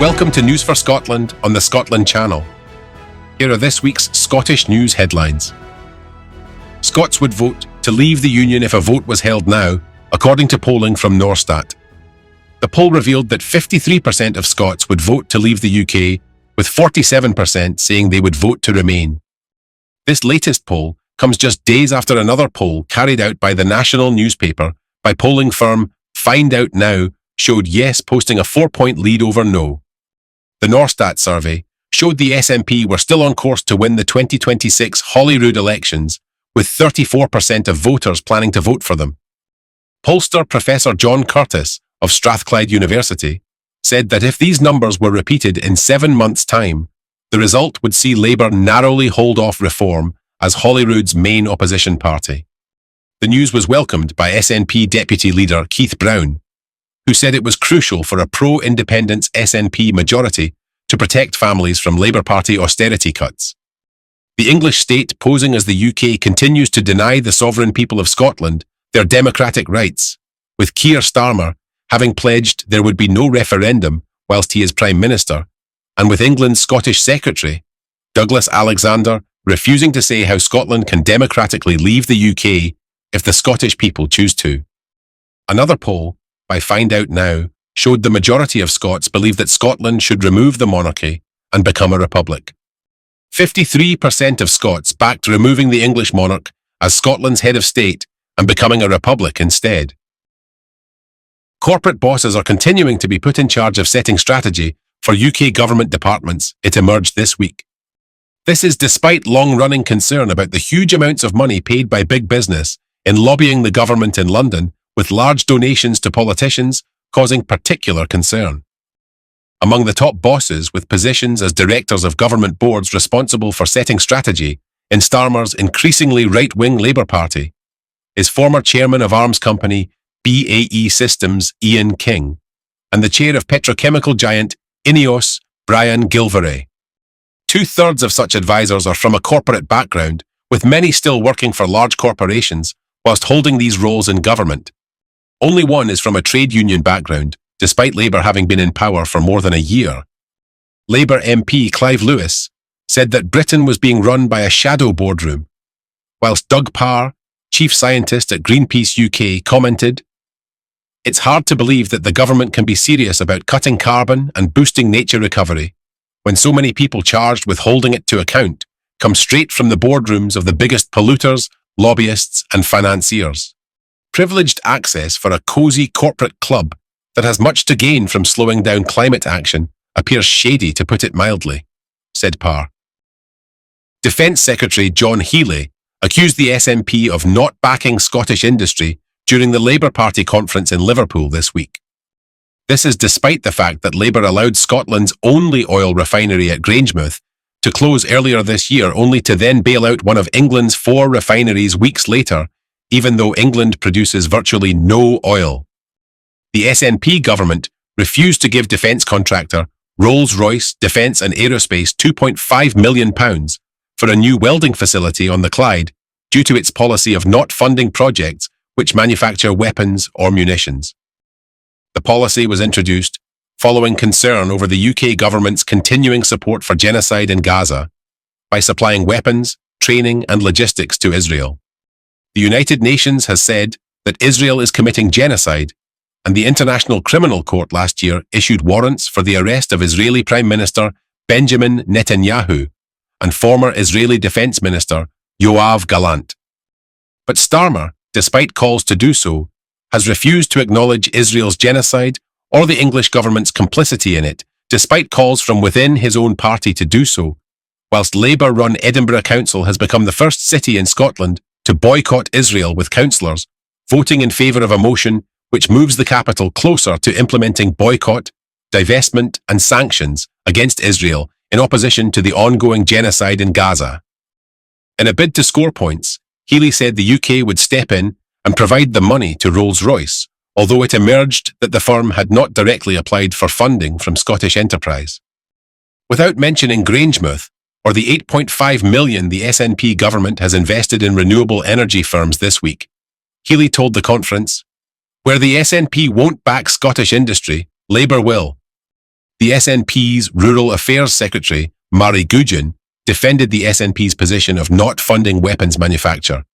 Welcome to News for Scotland on the Scotland Channel. Here are this week's Scottish news headlines. Scots would vote to leave the Union if a vote was held now, according to polling from Norstat. The poll revealed that 53% of Scots would vote to leave the UK, with 47% saying they would vote to remain. This latest poll comes just days after another poll carried out by the national newspaper by polling firm Find Out Now showed yes posting a 4-point lead over no. The Norstat survey showed the SNP were still on course to win the 2026 Holyrood elections, with 34% of voters planning to vote for them. Pollster Professor John Curtis of Strathclyde University said that if these numbers were repeated in 7 months' time, the result would see Labour narrowly hold off Reform as Holyrood's main opposition party. The news was welcomed by SNP Deputy Leader Keith Brown, who said it was crucial for a pro-independence SNP majority to protect families from Labour Party austerity cuts. The English state posing as the UK continues to deny the sovereign people of Scotland their democratic rights, with Keir Starmer having pledged there would be no referendum whilst he is Prime Minister, and with England's Scottish Secretary, Douglas Alexander, refusing to say how Scotland can democratically leave the UK if the Scottish people choose to. Another poll by Find Out Now showed the majority of Scots believe that Scotland should remove the monarchy and become a republic. 53% of Scots backed removing the English monarch as Scotland's head of state and becoming a republic instead. Corporate bosses are continuing to be put in charge of setting strategy for UK government departments, it emerged this week. This is despite long-running concern about the huge amounts of money paid by big business in lobbying the government in London, with large donations to politicians causing particular concern. Among the top bosses with positions as directors of government boards responsible for setting strategy in Starmer's increasingly right-wing Labour Party is former chairman of arms company BAE Systems Ian King and the chair of petrochemical giant INEOS Brian Gilvary. 2/3 of such advisors are from a corporate background, with many still working for large corporations whilst holding these roles in government. Only one is from a trade union background, despite Labour having been in power for more than a year. Labour MP Clive Lewis said that Britain was being run by a shadow boardroom, whilst Doug Parr, chief scientist at Greenpeace UK, commented, "It's hard to believe that the government can be serious about cutting carbon and boosting nature recovery when so many people charged with holding it to account come straight from the boardrooms of the biggest polluters, lobbyists and financiers. Privileged access for a cosy corporate club that has much to gain from slowing down climate action appears shady, to put it mildly," said Parr. Defence Secretary John Healey accused the SNP of not backing Scottish industry during the Labour Party conference in Liverpool this week. This is despite the fact that Labour allowed Scotland's only oil refinery at Grangemouth to close earlier this year, only to then bail out one of England's 4 refineries weeks later, even though England produces virtually no oil. The SNP government refused to give defence contractor Rolls-Royce Defence and Aerospace £2.5 million for a new welding facility on the Clyde due to its policy of not funding projects which manufacture weapons or munitions. The policy was introduced following concern over the UK government's continuing support for genocide in Gaza by supplying weapons, training and logistics to Israel. The United Nations has said that Israel is committing genocide, and the International Criminal Court last year issued warrants for the arrest of Israeli Prime Minister Benjamin Netanyahu and former Israeli Defence Minister Yoav Gallant. But Starmer, despite calls to do so, has refused to acknowledge Israel's genocide or the English government's complicity in it, despite calls from within his own party to do so, whilst Labour-run Edinburgh Council has become the first city in Scotland to boycott Israel, with councillors voting in favour of a motion which moves the capital closer to implementing boycott, divestment and sanctions against Israel in opposition to the ongoing genocide in Gaza. In a bid to score points, Healey said the UK would step in and provide the money to Rolls-Royce, although it emerged that the firm had not directly applied for funding from Scottish enterprise. Without mentioning Grangemouth, or the $8.5 million the SNP government has invested in renewable energy firms this week, Healey told the conference, "Where the SNP won't back Scottish industry, Labour will. The SNP's Rural Affairs Secretary, Mari Gudjon, defended the SNP's position of not funding weapons manufacture.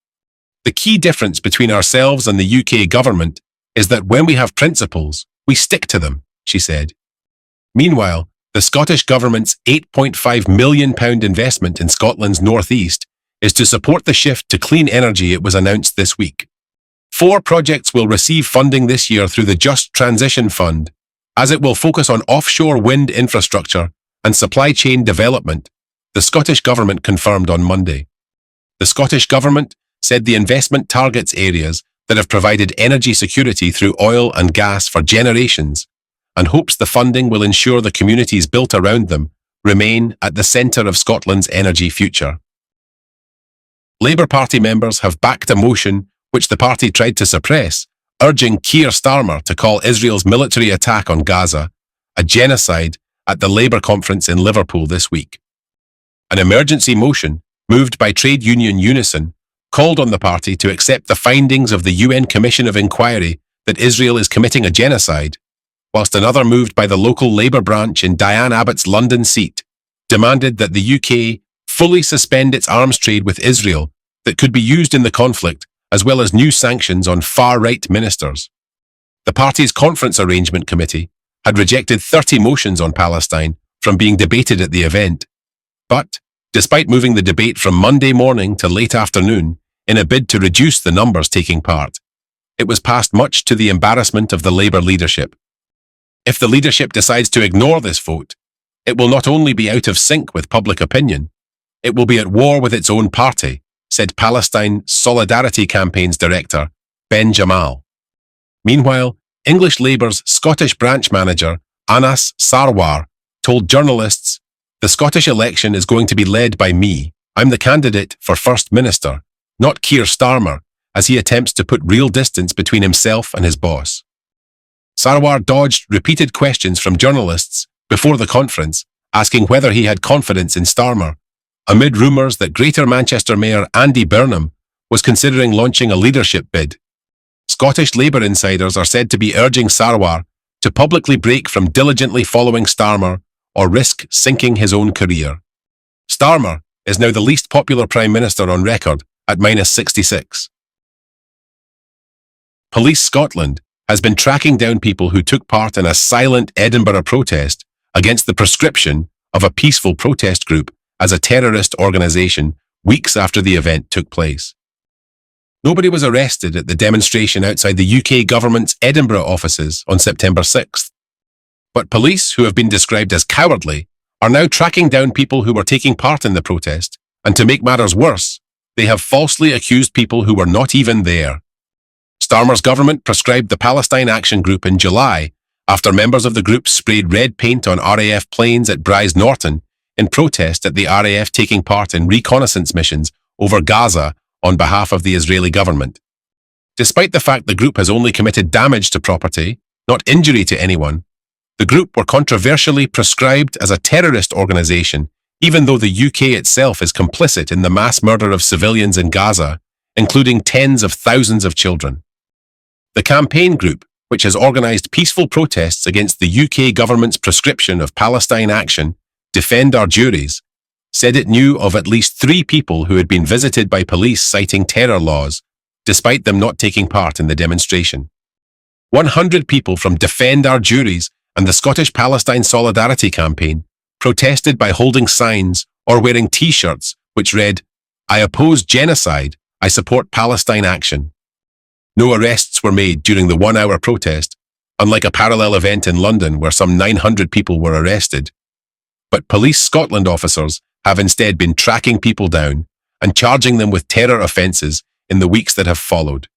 The key difference between ourselves and the UK government is that when we have principles, we stick to them, she said. Meanwhile, the Scottish Government's £8.5 million investment in Scotland's northeast is to support the shift to clean energy it was announced this week. 4 projects will receive funding this year through the Just Transition Fund, as it will focus on offshore wind infrastructure and supply chain development, the Scottish Government confirmed on Monday. The Scottish Government said the investment targets areas that have provided energy security through oil and gas for generations, and hopes the funding will ensure the communities built around them remain at the centre of Scotland's energy future. Labour Party members have backed a motion which the party tried to suppress, urging Keir Starmer to call Israel's military attack on Gaza a genocide at the Labour conference in Liverpool this week. An emergency motion, moved by trade union Unison, called on the party to accept the findings of the UN Commission of Inquiry that Israel is committing a genocide, whilst another moved by the local Labour branch in Diane Abbott's London seat demanded that the UK fully suspend its arms trade with Israel that could be used in the conflict, as well as new sanctions on far-right ministers. The party's conference arrangement committee had rejected 30 motions on Palestine from being debated at the event, but, despite moving the debate from Monday morning to late afternoon in a bid to reduce the numbers taking part, it was passed much to the embarrassment of the Labour leadership. If the leadership decides to ignore this vote, it will not only be out of sync with public opinion, it will be at war with its own party, said Palestine Solidarity Campaign's director, Ben Jamal. Meanwhile, English Labour's Scottish branch manager, Anas Sarwar, told journalists, "The Scottish election is going to be led by me. I'm the candidate for First Minister, not Keir Starmer, as he attempts to put real distance between himself and his boss." Sarwar dodged repeated questions from journalists before the conference, asking whether he had confidence in Starmer, amid rumours that Greater Manchester Mayor Andy Burnham was considering launching a leadership bid. Scottish Labour insiders are said to be urging Sarwar to publicly break from diligently following Starmer or risk sinking his own career. Starmer is now the least popular Prime Minister on record at -66. Police Scotland has been tracking down people who took part in a silent Edinburgh protest against the proscription of a peaceful protest group as a terrorist organisation weeks after the event took place. Nobody was arrested at the demonstration outside the UK government's Edinburgh offices on September 6th. But police, who have been described as cowardly, are now tracking down people who were taking part in the protest, and to make matters worse, they have falsely accused people who were not even there. Starmer's government proscribed the Palestine Action Group in July after members of the group sprayed red paint on RAF planes at Bryce Norton in protest at the RAF taking part in reconnaissance missions over Gaza on behalf of the Israeli government. Despite the fact the group has only committed damage to property, not injury to anyone, the group were controversially proscribed as a terrorist organisation, even though the UK itself is complicit in the mass murder of civilians in Gaza, including tens of thousands of children. The campaign group, which has organised peaceful protests against the UK government's proscription of Palestine Action, Defend Our Juries, said it knew of at least 3 people who had been visited by police citing terror laws, despite them not taking part in the demonstration. 100 people from Defend Our Juries and the Scottish Palestine Solidarity Campaign protested by holding signs or wearing T-shirts which read, "I oppose genocide, I support Palestine Action." No arrests were made during the 1-hour protest, unlike a parallel event in London where some 900 people were arrested. But Police Scotland officers have instead been tracking people down and charging them with terror offences in the weeks that have followed.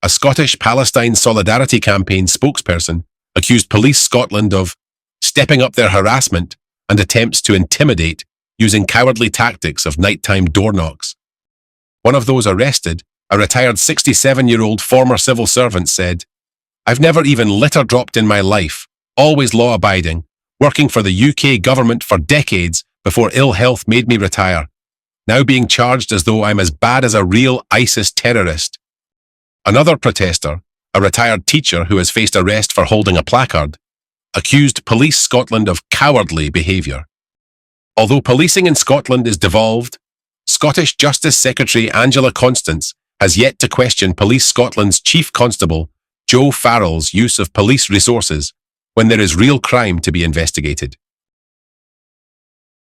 A Scottish Palestine Solidarity Campaign spokesperson accused Police Scotland of stepping up their harassment and attempts to intimidate using cowardly tactics of nighttime door knocks. One of those arrested, a retired 67-year-old former civil servant, said, "I've never even litter dropped in my life, always law-abiding, working for the UK government for decades before ill health made me retire, now being charged as though I'm as bad as a real ISIS terrorist." Another protester, a retired teacher who has faced arrest for holding a placard, accused Police Scotland of cowardly behaviour. Although policing in Scotland is devolved, Scottish Justice Secretary Angela Constance has yet to question Police Scotland's Chief Constable Joe Farrell's use of police resources when there is real crime to be investigated.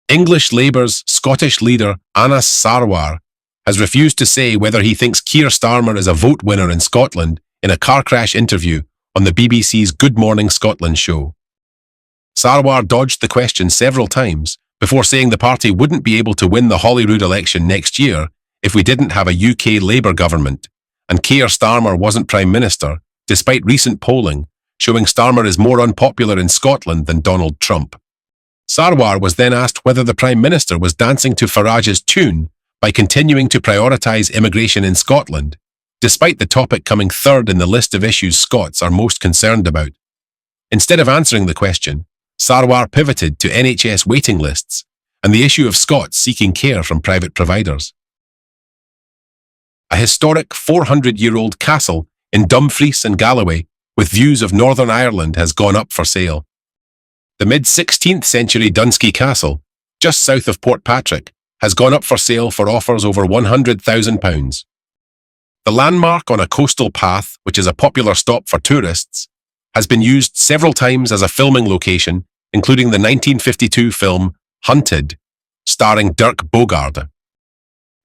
English Labour's Scottish leader Anas Sarwar has refused to say whether he thinks Keir Starmer is a vote winner in Scotland in a car crash interview on the BBC's Good Morning Scotland show. Sarwar dodged the question several times before saying the party wouldn't be able to win the Holyrood election next year if we didn't have a UK Labour government, and Keir Starmer wasn't Prime Minister, despite recent polling showing Starmer is more unpopular in Scotland than Donald Trump. Sarwar was then asked whether the Prime Minister was dancing to Farage's tune by continuing to prioritise immigration in Scotland, despite the topic coming third in the list of issues Scots are most concerned about. Instead of answering the question, Sarwar pivoted to NHS waiting lists and the issue of Scots seeking care from private providers. A historic 400-year-old castle in Dumfries and Galloway with views of Northern Ireland has gone up for sale. The mid-16th century Dunsky Castle, just south of Portpatrick, has gone up for sale for offers over £100,000. The landmark on a coastal path, which is a popular stop for tourists, has been used several times as a filming location, including the 1952 film Hunted, starring Dirk Bogarde.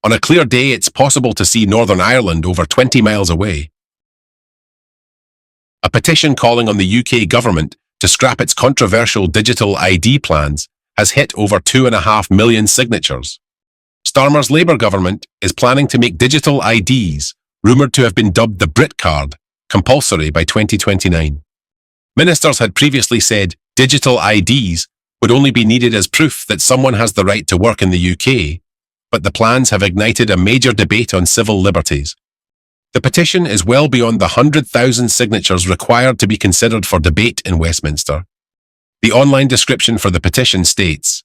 On a clear day, it's possible to see Northern Ireland over 20 miles away. A petition calling on the UK government to scrap its controversial digital ID plans has hit over 2.5 million signatures. Starmer's Labour government is planning to make digital IDs, rumoured to have been dubbed the Brit Card, compulsory by 2029. Ministers had previously said digital IDs would only be needed as proof that someone has the right to work in the UK, but the plans have ignited a major debate on civil liberties. The petition is well beyond the 100,000 signatures required to be considered for debate in Westminster. The online description for the petition states,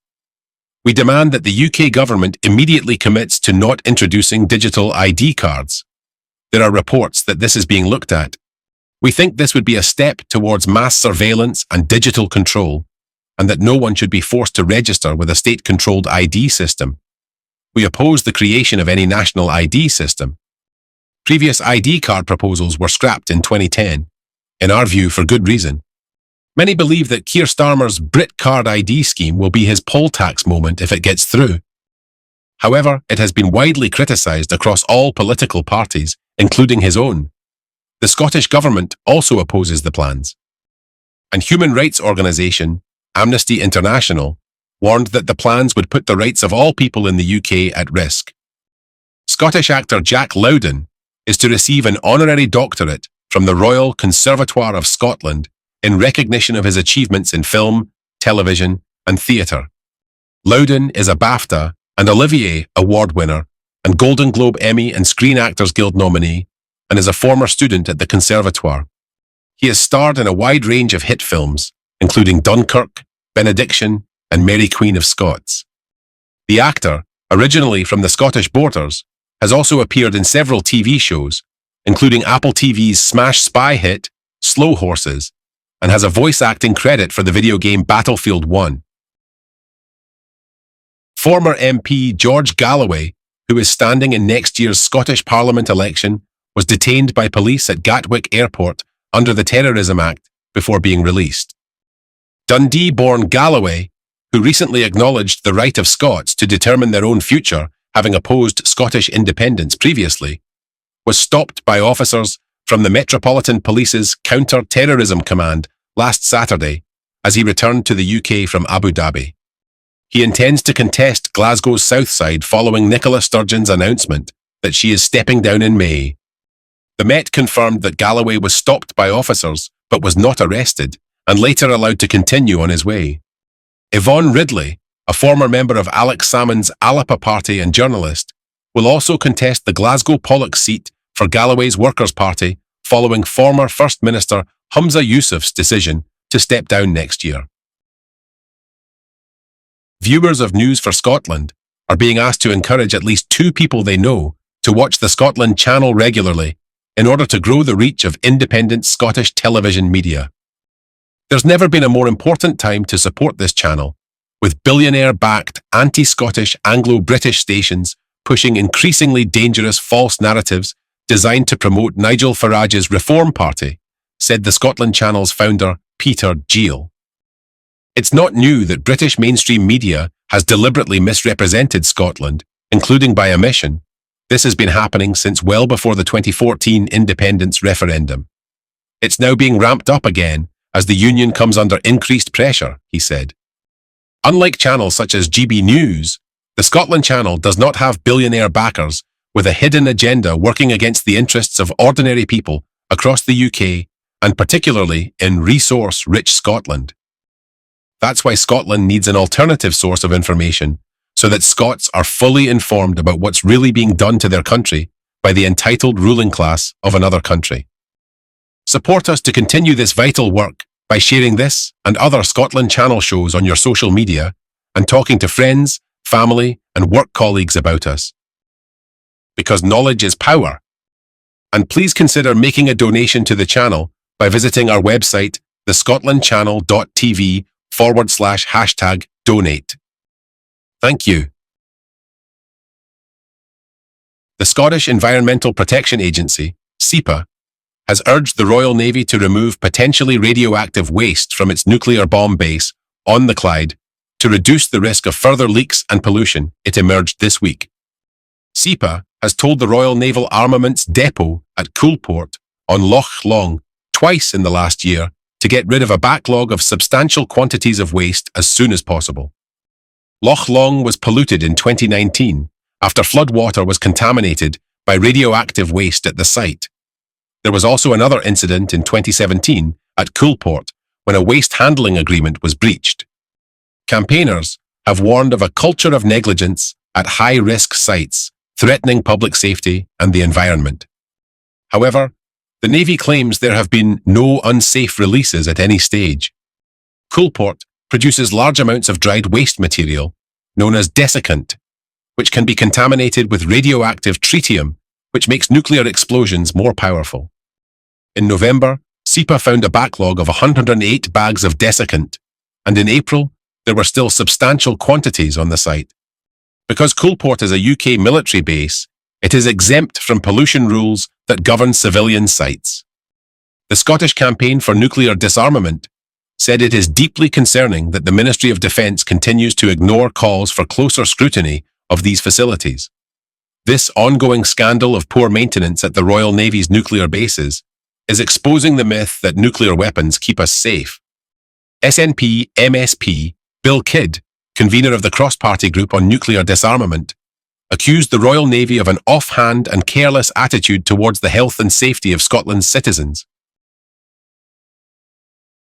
"We demand that the UK government immediately commits to not introducing digital ID cards. There are reports that this is being looked at. We think this would be a step towards mass surveillance and digital control, and that no one should be forced to register with a state-controlled ID system. We oppose the creation of any national ID system. Previous ID card proposals were scrapped in 2010, in our view for good reason. Many believe that Keir Starmer's Brit Card ID scheme will be his poll tax moment if it gets through. However, it has been widely criticised across all political parties, including his own. The Scottish Government also opposes the plans. And human rights organisation Amnesty International warned that the plans would put the rights of all people in the UK at risk. Scottish actor Jack Lowden is to receive an honorary doctorate from the Royal Conservatoire of Scotland in recognition of his achievements in film, television and theatre. Lowden is a BAFTA and Olivier Award winner and Golden Globe, Emmy and Screen Actors Guild nominee, and is a former student at the Conservatoire. He has starred in a wide range of hit films, including Dunkirk, Benediction and Mary Queen of Scots. The actor, originally from the Scottish Borders, has also appeared in several TV shows, including Apple TV's smash spy hit, Slow Horses, and has a voice acting credit for the video game Battlefield 1. Former MP George Galloway, who is standing in next year's Scottish Parliament election, was detained by police at Gatwick Airport under the Terrorism Act before being released. Dundee-born Galloway, who recently acknowledged the right of Scots to determine their own future, having opposed Scottish independence previously, was stopped by officers from the Metropolitan Police's Counter-Terrorism Command last Saturday as he returned to the UK from Abu Dhabi. He intends to contest Glasgow's South Side following Nicola Sturgeon's announcement that she is stepping down in May. The Met confirmed that Galloway was stopped by officers but was not arrested and later allowed to continue on his way. Yvonne Ridley, a former member of Alex Salmond's Alapa Party and journalist, will also contest the Glasgow Pollux seat for Galloway's Workers' Party following former First Minister Humza Yousaf's decision to step down next year. Viewers of News for Scotland are being asked to encourage at least 2 people they know to watch the Scotland channel regularly in order to grow the reach of independent Scottish television media. There's never been a more important time to support this channel, with billionaire-backed anti-Scottish Anglo-British stations pushing increasingly dangerous false narratives designed to promote Nigel Farage's Reform Party, said the Scotland Channel's founder, Peter Gill. It's not new that British mainstream media has deliberately misrepresented Scotland, including by omission. This has been happening since well before the 2014 independence referendum. It's now being ramped up again as the union comes under increased pressure, he said. Unlike channels such as GB News, the Scotland Channel does not have billionaire backers with a hidden agenda working against the interests of ordinary people across the UK and particularly in resource-rich Scotland. That's why Scotland needs an alternative source of information so that Scots are fully informed about what's really being done to their country by the entitled ruling class of another country. Support us to continue this vital work by sharing this and other Scotland Channel shows on your social media and talking to friends, family, and work colleagues about us. Because knowledge is power. And please consider making a donation to the channel by visiting our website, thescotlandchannel.tv/#donate. Thank you. The Scottish Environmental Protection Agency, SEPA, has urged the Royal Navy to remove potentially radioactive waste from its nuclear bomb base on the Clyde to reduce the risk of further leaks and pollution, it emerged this week. SEPA has told the Royal Naval Armaments Depot at Coulport on Loch Long twice in the last year to get rid of a backlog of substantial quantities of waste as soon as possible. Loch Long was polluted in 2019 after floodwater was contaminated by radioactive waste at the site. There was also another incident in 2017 at Coulport when a waste handling agreement was breached. Campaigners have warned of a culture of negligence at high-risk sites, threatening public safety and the environment. However, the Navy claims there have been no unsafe releases at any stage. Coulport produces large amounts of dried waste material, known as desiccant, which can be contaminated with radioactive tritium, which makes nuclear explosions more powerful. In November, SEPA found a backlog of 108 bags of desiccant, and in April, there were still substantial quantities on the site. Because Coulport is a UK military base, it is exempt from pollution rules that govern civilian sites. The Scottish Campaign for Nuclear Disarmament said it is deeply concerning that the Ministry of Defence continues to ignore calls for closer scrutiny of these facilities. This ongoing scandal of poor maintenance at the Royal Navy's nuclear bases is exposing the myth that nuclear weapons keep us safe. SNP MSP Bill Kidd, convener of the cross-party group on nuclear disarmament, accused the Royal Navy of an offhand and careless attitude towards the health and safety of Scotland's citizens.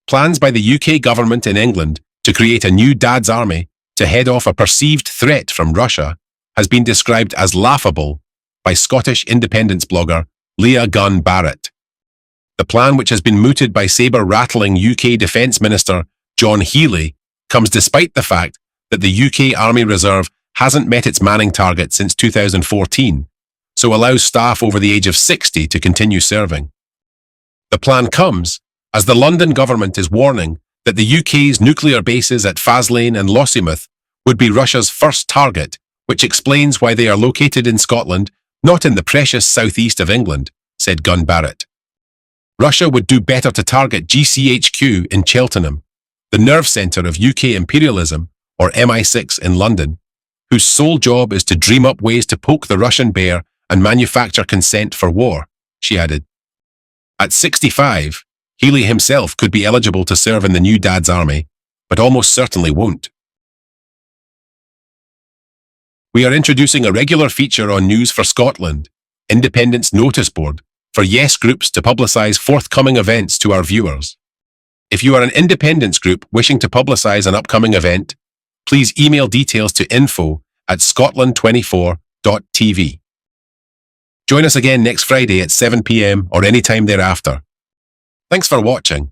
Plans by the UK government in England to create a new Dad's Army to head off a perceived threat from Russia has been described as laughable by Scottish independence blogger Leah Gunn Barrett. The plan, which has been mooted by sabre-rattling UK Defence Minister John Healey, comes despite the fact that the UK Army Reserve hasn't met its manning target since 2014, so allows staff over the age of 60 to continue serving. The plan comes as the London government is warning that the UK's nuclear bases at Faslane and Lossiemouth would be Russia's first target, which explains why they are located in Scotland, not in the precious southeast of England, said Gunn Barrett. Russia would do better to target GCHQ in Cheltenham, the nerve centre of UK imperialism, or MI6 in London, whose sole job is to dream up ways to poke the Russian bear and manufacture consent for war, she added. At 65, Healey himself could be eligible to serve in the new Dad's Army, but almost certainly won't. We are introducing a regular feature on News for Scotland, Independence Notice Board, for Yes groups to publicise forthcoming events to our viewers. If you are an independence group wishing to publicise an upcoming event, please email details to info@scotland24.tv. Join us again next Friday at 7 p.m. or any time thereafter. Thanks for watching.